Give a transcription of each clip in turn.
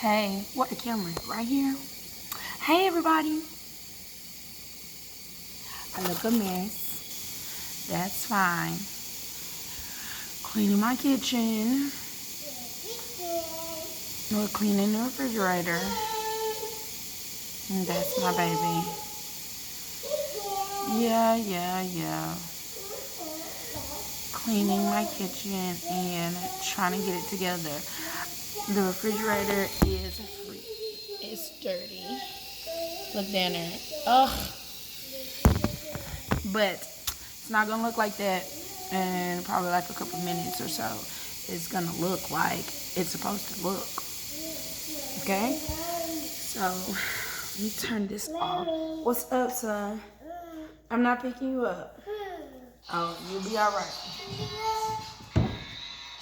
Hey, what the camera? Right here? Hey, everybody. I look a mess. That's fine. Cleaning my kitchen. We're cleaning the refrigerator. And that's my baby. Yeah. Cleaning my kitchen and trying to get it together. The refrigerator is free. It's dirty. Look down there. Ugh. But it's not gonna look like that in probably like a couple minutes or so. It's gonna look like it's supposed to look. Okay? So let me turn this off. What's up, son? I'm not picking you up. Oh, you'll be alright.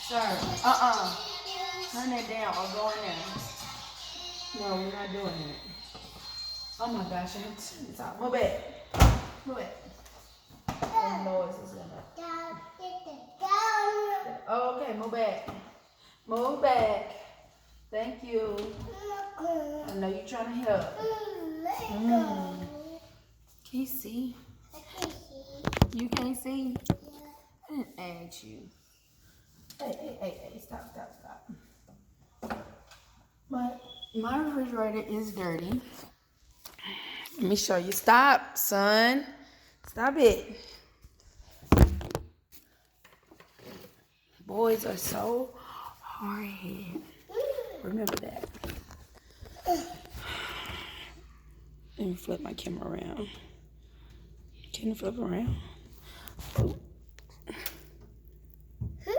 Sir, turn that down or go in there. No, we're not doing it. Oh my gosh, I have to turn this off. Move it. Move it. The noise is gonna. Oh, okay, move back. Move back. Thank you. I know you're trying to help. Can you see? You can't see? I didn't ask you. Hey, stop. My refrigerator is dirty. Let me show you. Stop, son. Stop it. Boys are so hard-headed. Remember that. Let me flip my camera around. Can you flip around? Oh.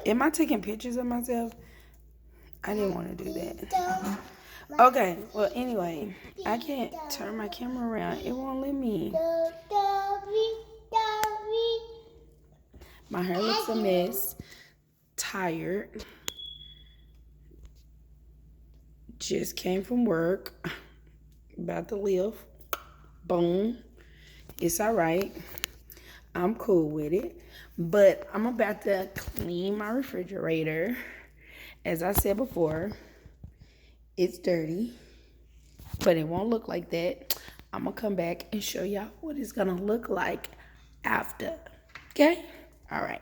Am I taking pictures of myself? I didn't want to do that. Okay, well, anyway, I can't turn my camera around. It won't let me. My hair looks a mess. Tired. Just came from work. About to leave. Boom. It's all right. I'm cool with it. But I'm about to clean my refrigerator. As I said before, it's dirty. But it won't look like that. I'm going to come back and show y'all what it's going to look like after. Okay? All right.